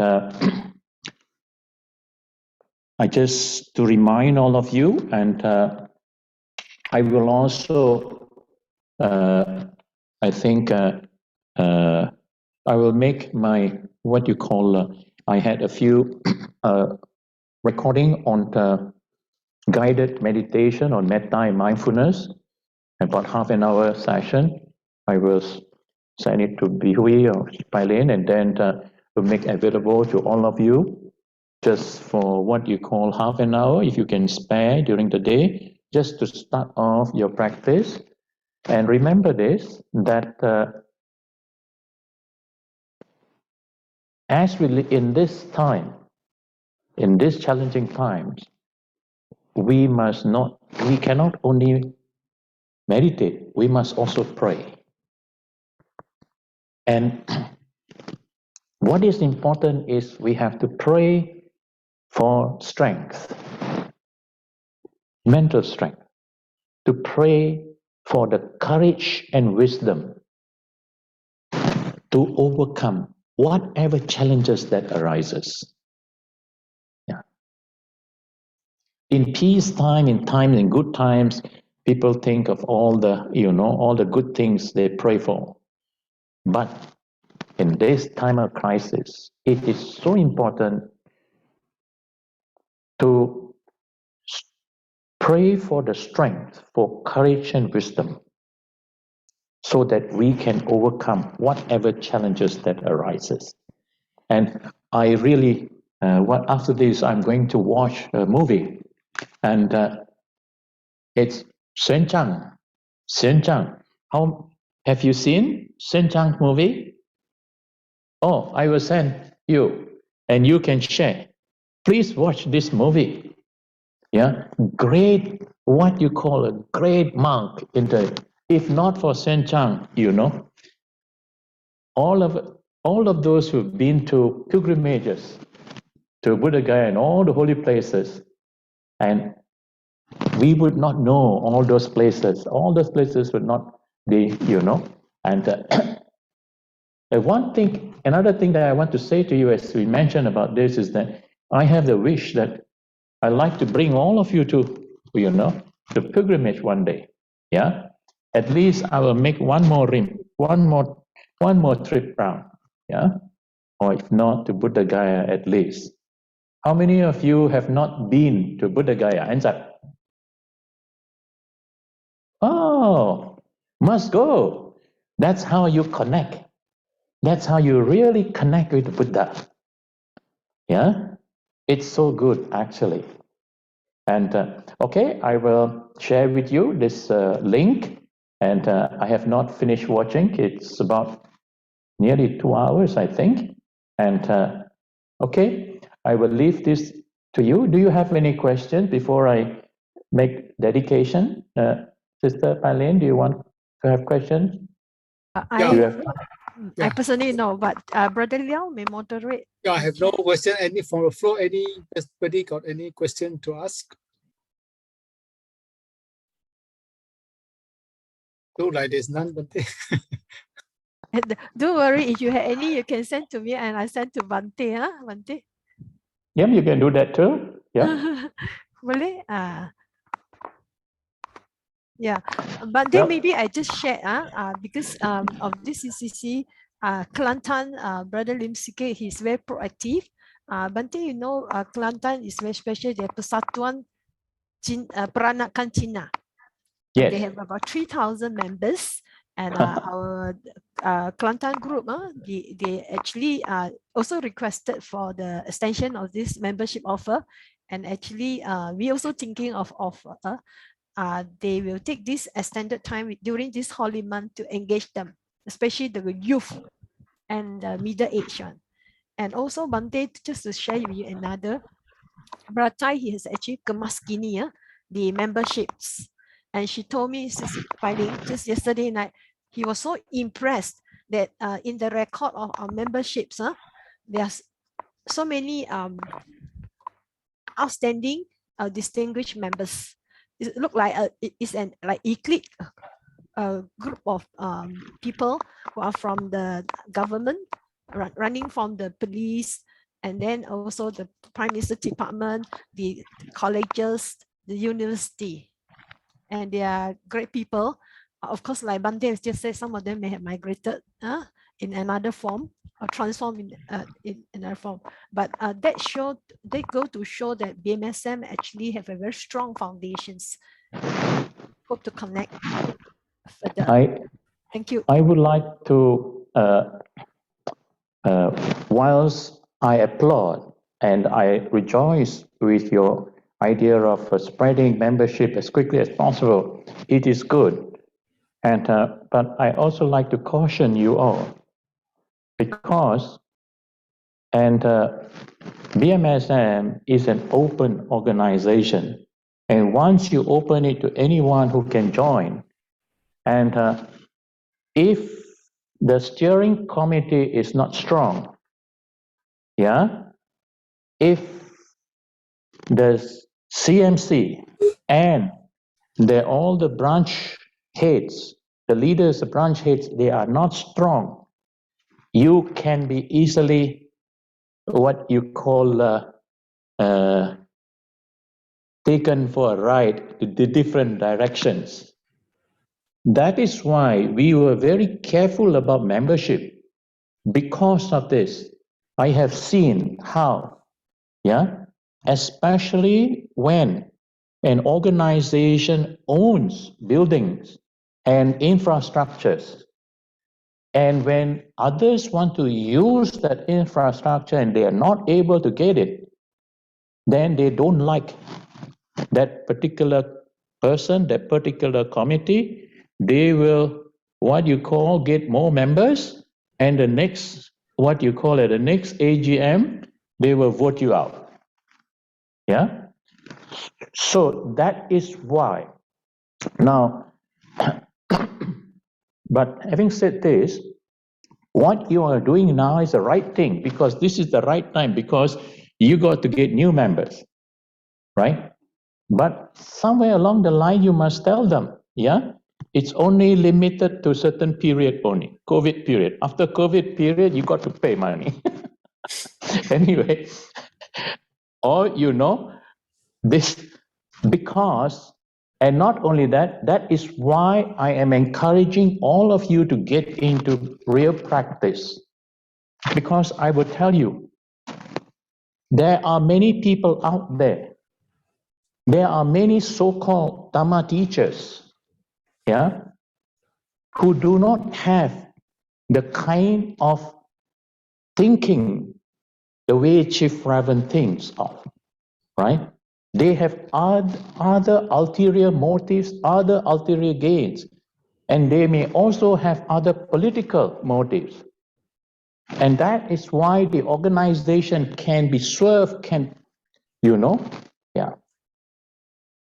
Speaker 1: I just to remind all of you, and I will also, I think, I will make my, what you call, I had a few recording on the guided meditation on metta and mindfulness, about half an hour session. I will send it to Bihui or Pailin, and then will make available to all of you just for what you call half an hour, if you can spare during the day, just to start off your practice. And remember this, that as we in this time, in these challenging times, we cannot only meditate, we must also pray. And what is important is we have to pray for strength, mental strength, to pray for the courage and wisdom to overcome whatever challenges that arises. Yeah. In peacetime, in good times, people think of all the good things they pray for. But in this time of crisis, it is so important to pray for the strength, for courage and wisdom, so that we can overcome whatever challenges that arises. And I really, after this, I'm going to watch a movie, and it's Senchang. Senchang. How have you seen Senchang movie? Oh, I will send you, and you can share. Please watch this movie. Yeah, great. What you call a great monk in the. If not for Senchang, all of those who've been to pilgrimages to Buddha Gaya and all the holy places, and we would not know all those places. All those places would not be, And another thing that I want to say to you, as we mentioned about this, is that I have the wish that I'd like to bring all of you to, the pilgrimage one day. Yeah, at least I will make one more trip round. Yeah, or if not to Buddha Gaya at least. How many of you have not been to Buddha Gaya? Hands up. Oh, must go. That's how you connect. That's how you really connect with the Buddha. Yeah, it's so good actually. And okay, I will share with you this link. And I have not finished watching. It's about nearly 2 hours, I think. And okay, I will leave this to you. Do you have any questions before I make dedication? Sister Pailin, do you want to have questions?
Speaker 2: I personally know, but Brother Liao may moderate.
Speaker 3: Yeah, I have no question. Any from the floor? Anybody got any question to ask? Look like there's none, but
Speaker 2: don't worry. If you have any, you can send to me, and I send to Bhante. Bhante.
Speaker 1: Yep, you can do that too. Yeah.
Speaker 2: Boleh? Yeah, but then maybe I just share because of this CCC, Kelantan, Brother Lim Sikit, he's very proactive. Bante, Kelantan is very special. They have Persatuan Peranakan Cina.
Speaker 1: Yes.
Speaker 2: They have about 3,000 members. And our Kelantan group, they actually also requested for the extension of this membership offer. And actually, we also thinking of they will take this extended time during this holy month to engage them, especially the youth and the middle age one. And also, Bante, just to share with you another, Bratai, he has actually kemaskini the memberships. And she told me, just yesterday night, he was so impressed that in the record of our memberships, there's so many outstanding distinguished members. It looked like it's an eclectic group of people who are from the government, running from the police, and then also the Prime Minister Department, the colleges, the university. And they are great people. Of course, like Bante has just said, some of them may have migrated in another form or transformed in another form. But they go to show that BMSM actually have a very strong foundations. Hope to connect further. Thank you.
Speaker 1: I would like to, whilst I applaud and I rejoice with your idea of spreading membership as quickly as possible, it is good. And but I also like to caution you all, because BMSM is an open organization, and once you open it to anyone who can join, and if the steering committee is not strong, if the CMC and they're all the branch heads, the leaders, the branch heads, they are not strong. You can be easily what you call taken for a ride to the different directions. That is why we were very careful about membership. Because of this, I have seen how, especially when an organization owns buildings and infrastructures, and when others want to use that infrastructure and they are not able to get it, then they don't like that particular person, that particular committee. They will, what you call, get more members, and the next, what you call it, the next AGM, they will vote you out. Yeah? So that is why. Now, but having said this, what you are doing now is the right thing, because this is the right time, because you got to get new members, right? But somewhere along the line, you must tell them, it's only limited to certain period only, COVID period. After COVID period, you got to pay money. Anyway, or this, because, and not only that, that is why I am encouraging all of you to get into real practice. Because I will tell you, there are many people out there. There are many so-called Dhamma teachers, who do not have the kind of thinking the way Chief Ravan thinks of, right? They have other ulterior motives, other ulterior gains, and they may also have other political motives. And that is why the organization can be swerved,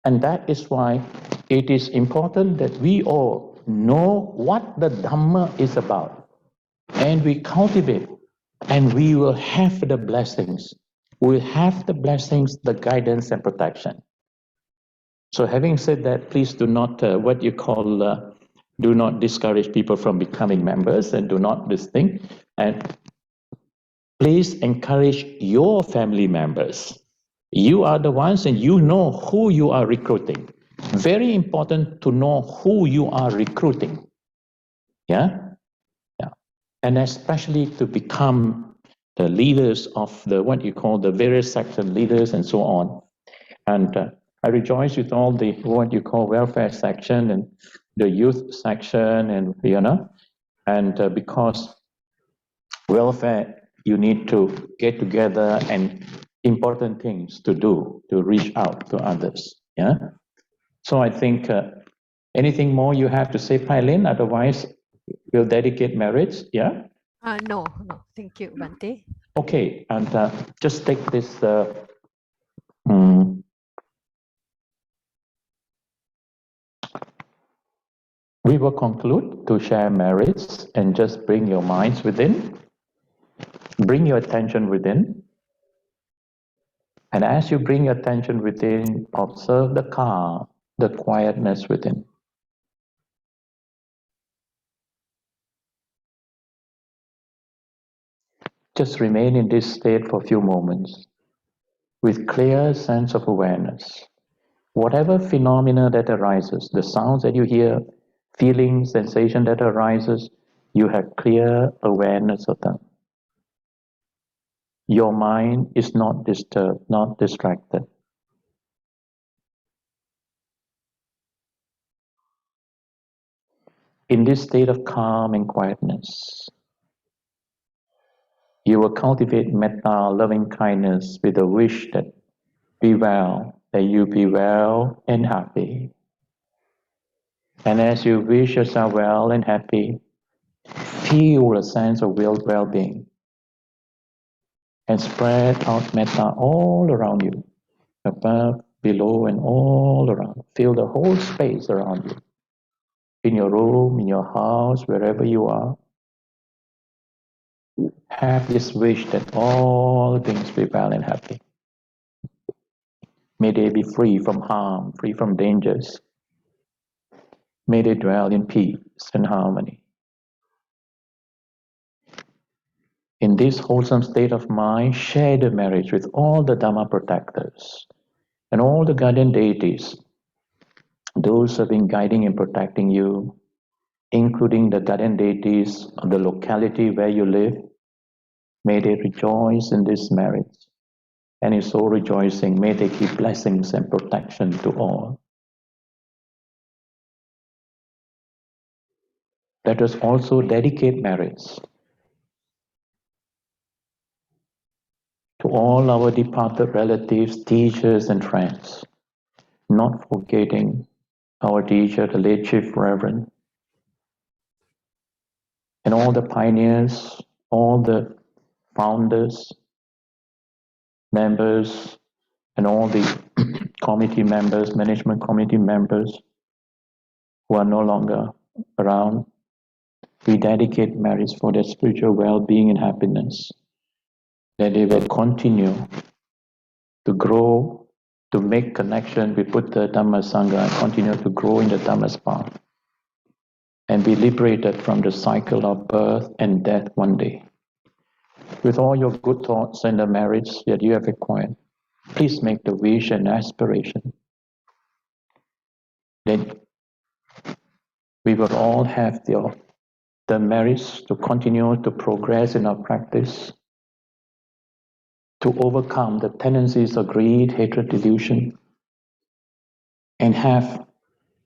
Speaker 1: And that is why it is important that we all know what the Dhamma is about, and we cultivate, and we will have the blessings. We'll have the blessings, the guidance and protection. So having said that, please do not, do not discourage people from becoming members, and do not this thing. And please encourage your family members. You are the ones, and you know who you are recruiting. Very important to know who you are recruiting. Yeah. And especially to become the leaders of what you call the various section leaders and so on. And I rejoice with all the what you call welfare section and the youth section, and and because welfare, you need to get together and important things to do to reach out to others. Yeah. So I think anything more you have to say, Pailin? Otherwise, we'll dedicate marriage. Yeah.
Speaker 2: No, thank you, Bhante.
Speaker 1: Okay, and just take this. We will conclude to share merits, and just bring your minds within, bring your attention within. And as you bring your attention within, observe the calm, the quietness within. Just remain in this state for a few moments with clear sense of awareness. Whatever phenomena that arises, the sounds that you hear, feeling, sensation that arises, you have clear awareness of them. Your mind is not disturbed, not distracted. In this state of calm and quietness, you will cultivate metta, loving kindness, with a wish that be well, that you be well and happy. And as you wish yourself well and happy, feel a sense of well-being, and spread out metta all around you, above, below, and all around. Feel the whole space around you, in your room, in your house, wherever you are. Have this wish that all things be well and happy. May they be free from harm, free from dangers. May they dwell in peace and harmony. In this wholesome state of mind, share the marriage with all the Dhamma protectors and all the guardian deities, those who have been guiding and protecting you, including the guardian deities of the locality where you live. May they rejoice in this marriage. And in so rejoicing, may they give blessings and protection to all. Let us also dedicate marriage to all our departed relatives, teachers, and friends, not forgetting our teacher, the late Chief Reverend, and all the pioneers, all the founders, members, and all the committee members, management committee members who are no longer around. We dedicate marriage for their spiritual well-being and happiness, that they will continue to grow, to make connection with Buddha, Dhamma, Sangha, and continue to grow in the Dhamma's path, and be liberated from the cycle of birth and death one day. With all your good thoughts and the marriage that you have acquired, please make the wish and aspiration that we will all have the merits to continue to progress in our practice, to overcome the tendencies of greed, hatred, delusion, and have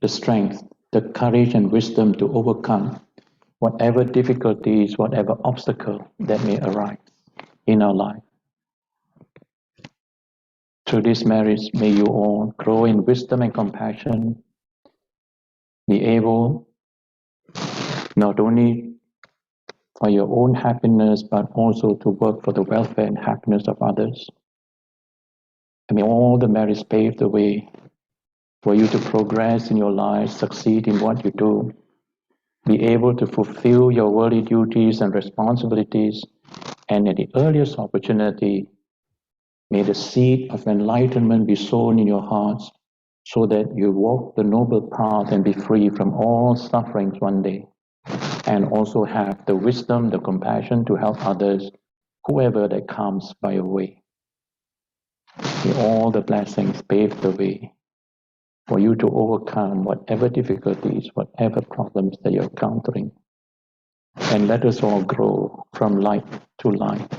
Speaker 1: the strength, the courage and wisdom to overcome whatever difficulties, whatever obstacle that may arise in our life. Through this marriage, may you all grow in wisdom and compassion, be able not only for your own happiness, but also to work for the welfare and happiness of others. And may all the merits pave the way for you to progress in your life, succeed in what you do, be able to fulfill your worldly duties and responsibilities, and at the earliest opportunity, may the seed of enlightenment be sown in your hearts so that you walk the noble path and be free from all sufferings one day, and also have the wisdom, the compassion to help others, whoever that comes by your way. May all the blessings pave the way for you to overcome whatever difficulties, whatever problems that you're encountering. And let us all grow from light to light.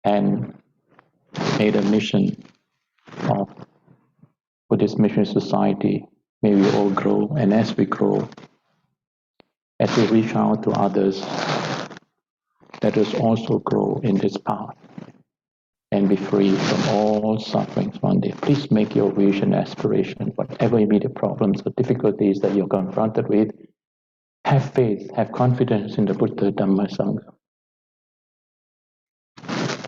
Speaker 1: And may the mission of Buddhist Mission Society, may we all grow. And as we grow, as we reach out to others, let us also grow in this path and be free from all sufferings one day. Please make your wish and aspiration, whatever immediate problems or difficulties that you're confronted with. Have faith, have confidence in the Buddha, Dhamma, Sangha.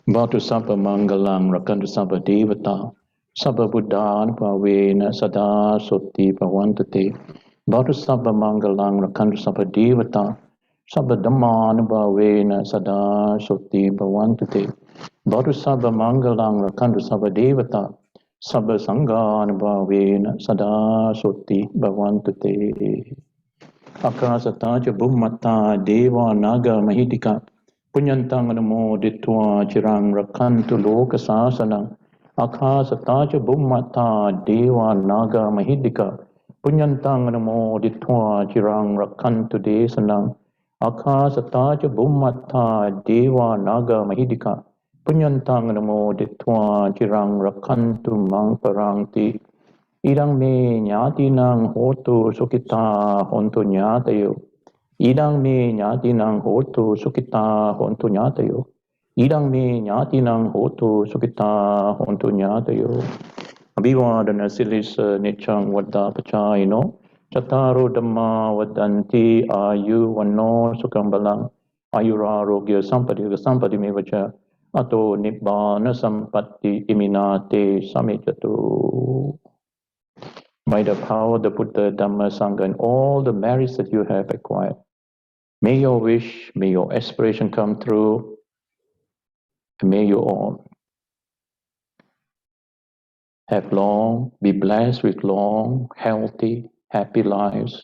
Speaker 1: Bhatu Sabba Mangalam Rakantu Sabba Devata Sabba Buddhan Bhavena Sada Soti Bhavantate Bhatu Sabba Mangalam Rakantu Sabba Devata Sabba Dhamman Bhavena Sada Soti Bhavantate Bhatu Sabba Mangalam Rakantu Sabba Devata Sabba Sanghan Bhavena Sada Soti Bhavantate Akasataja Bhummata Deva Naga Mahitika Punyantang Namo Ditwa Chirang Rakantu Loka Sasanang Akasataja Bhummata Deva Naga Mahidika Punyantang Namo Ditwa Chirang Rakantu Desanang Akasataja Bhummata Deva Naga Mahidika Punyantang Namo Ditwa Chirang Rakantu Mangparanti Idang me nyatinang hotu sukita hontu nyatayo. Idang me nyatinang hotu sukita hontu nyatayo. Idang me nyatinang hotu sukita hontu nyatayo. Abhivadana silisa nichang vada pachayino. Chataro dhamma vadanti ayu vano sukambalang. Ayurarogya sampati mevacha. Ato nibbana sampatti iminate samijatu. By the power of the Buddha, Dhamma, Sangha, and all the merits that you have acquired, may your wish, may your aspiration come true, and may you all be blessed with long, healthy, happy lives,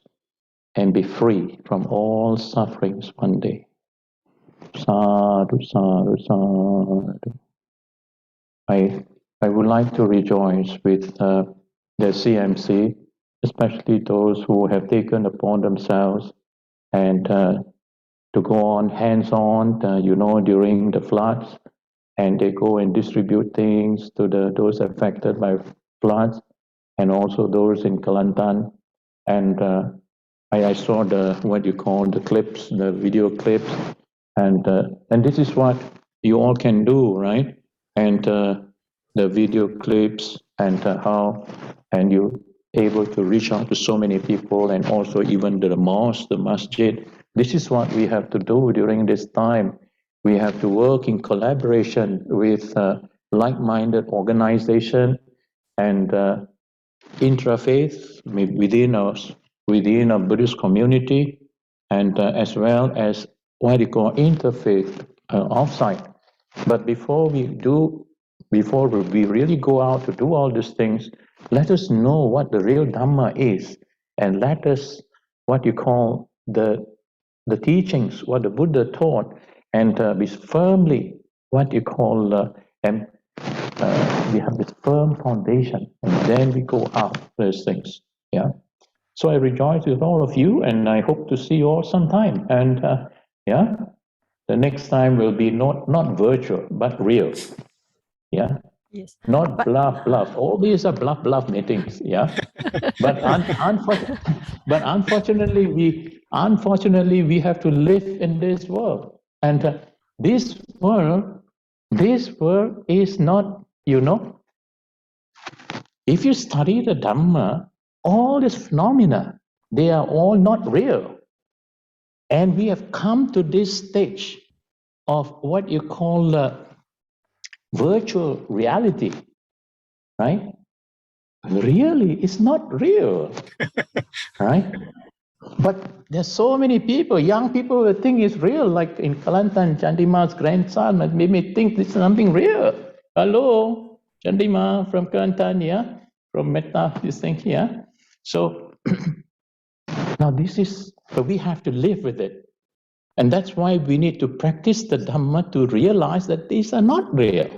Speaker 1: and be free from all sufferings one day. Sadhu, sadhu, sadhu. I would like to rejoice with the CMC, especially those who have taken upon themselves and to go on hands-on, during the floods, and they go and distribute things to those affected by floods, and also those in Kelantan. And I saw the clips, the video clips, and this is what you all can do, right? And the video clips and and you able to reach out to so many people, and also even the mosque, the masjid. This is what we have to do during this time. We have to work in collaboration with like-minded organization and intrafaith within a Buddhist community, and as well as what you call interfaith outside. But before we really go out to do all these things, let us know what the real Dhamma is, and let us what you call the teachings, what the Buddha taught, and be firmly what you call and we have this firm foundation, and then we go out those things. Yeah. So I rejoice with all of you, and I hope to see you all sometime. And yeah, the next time will be not virtual but real. Yeah.
Speaker 2: Yes.
Speaker 1: Not
Speaker 2: But
Speaker 1: bluff. All these are bluff meetings. Yeah. But unfortunately, we have to live in this world, and this world is not, if you study the Dhamma, all these phenomena, they are all not real. And we have come to this stage of what you call virtual reality, right? Really, it's not real, right? But there's so many people, young people who think it's real, like in Kelantan, Chandima's grandson made me think it's something real. Hello, Chandima from Kelantan, yeah? From Metta, this thing here. So now we have to live with it. And that's why we need to practice the Dhamma to realize that these are not real.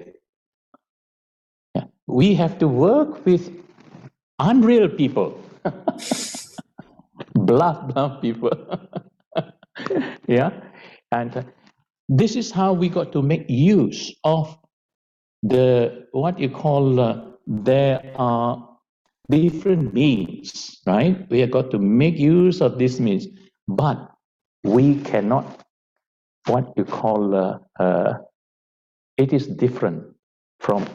Speaker 1: Yeah. We have to work with unreal people, bluff people. Yeah. And this is how we got to make use of what you call, there are different means, right? We have got to make use of these means, but we cannot, what you call, it is different from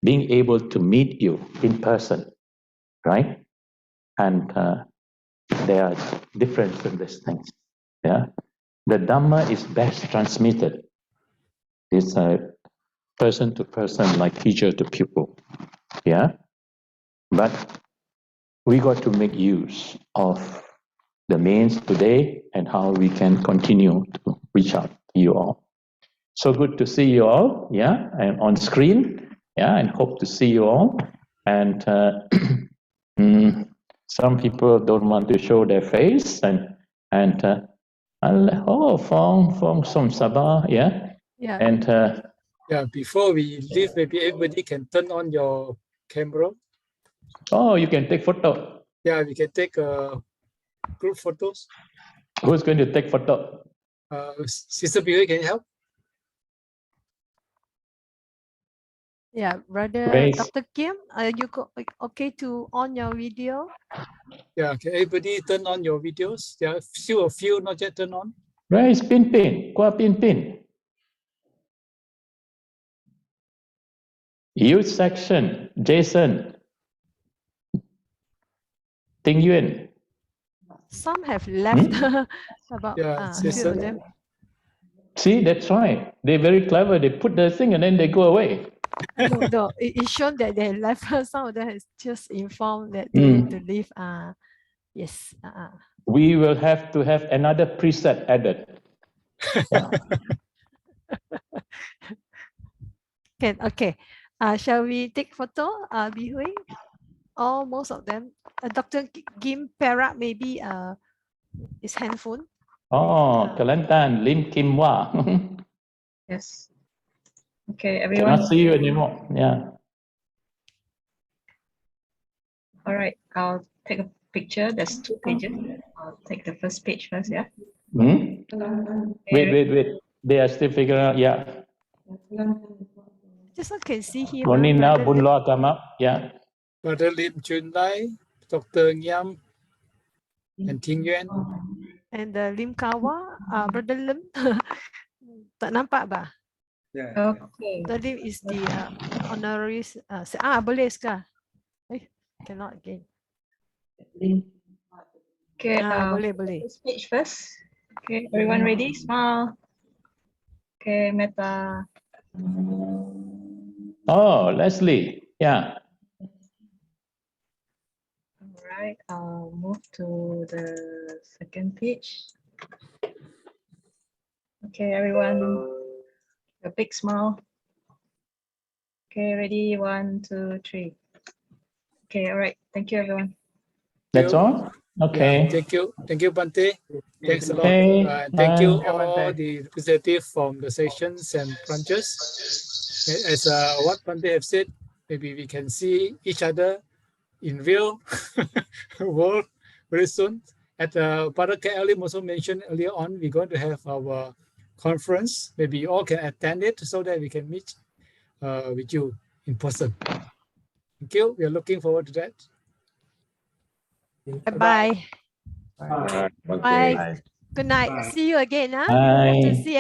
Speaker 1: being able to meet you in person, right? And there are differences in these things. Yeah, the Dhamma is best transmitted. It's a person to person, like teacher to pupil. Yeah, but we got to make use of the means today and how we can continue to reach out to you all. So good to see you all, yeah, and on screen, yeah, and hope to see you all. And some people don't want to show their face, and from Sabah, yeah,
Speaker 2: yeah,
Speaker 1: and
Speaker 3: Yeah, before we leave, maybe everybody can turn on your camera.
Speaker 1: you can take photo.
Speaker 3: Yeah, we can take group photos.
Speaker 1: Who's going to take photo?
Speaker 3: Sister Biwi, can you help?
Speaker 2: yeah, brother
Speaker 1: Raise.
Speaker 2: Dr. Kim, are you okay to on your video?
Speaker 3: Yeah, can everybody turn on your videos? There are still a few not yet turned on.
Speaker 1: Where is Pin Pin? Kwa Pin Pin? Youth section, Jason, Ting Yuen.
Speaker 2: Some have left about
Speaker 3: Yeah,
Speaker 2: few of
Speaker 3: Jason.
Speaker 2: them.
Speaker 1: See, that's right. They're very clever. They put the thing and then they go away.
Speaker 2: No, it's shown that they left. Some of them has just informed that they need to leave. Yes.
Speaker 1: We will have to have another preset added. Yeah.
Speaker 2: Okay. Shall we take photo, Bihui? Or most of them Dr. Kim Perak maybe his handphone.
Speaker 1: Oh, Kelantan, Lim Kim Wa.
Speaker 4: Yes. Okay, everyone.
Speaker 1: Cannot see you anymore. Yeah.
Speaker 4: All right, I'll take a picture. There's 2 pages. I'll take the first page first, yeah?
Speaker 1: Hmm? Wait. They are still figuring out. Yeah.
Speaker 2: Just one can see him.
Speaker 1: Only now
Speaker 2: Brother
Speaker 1: Bun
Speaker 2: Lim.
Speaker 1: Law come up. Yeah.
Speaker 3: Brother Lim Chun Lai, Dr. Ngiam, and Ting Yuan.
Speaker 2: And Lim Kawa, Brother Lim. Tak nampak ba?
Speaker 4: Okay.
Speaker 2: Brother Lim is the honoris. Boleh sekarang. Cannot again.
Speaker 4: Okay,
Speaker 2: Boleh.
Speaker 4: first page first. Okay, everyone ready? Smile. Okay, Meta.
Speaker 1: Oh, Leslie. Yeah.
Speaker 4: All right, I'll move to the second page. Okay, everyone, a big smile. Okay, ready? 1, 2, 3. Okay, all right. Thank you, everyone.
Speaker 1: That's all? Okay.
Speaker 3: Yeah, thank you, Bhante. Thanks a lot.
Speaker 1: Okay,
Speaker 3: Thank you
Speaker 1: bye.
Speaker 3: all the representatives from the sections and branches. As what Bhante have said, maybe we can see each other in real world very soon. At Brother Alim also mentioned earlier on, we're going to have our conference. Maybe you all can attend it so that we can meet with you in person. Thank you. We are looking forward to that.
Speaker 2: Bye. Bye. Good night. See you again. Hope to
Speaker 1: Bye.
Speaker 2: see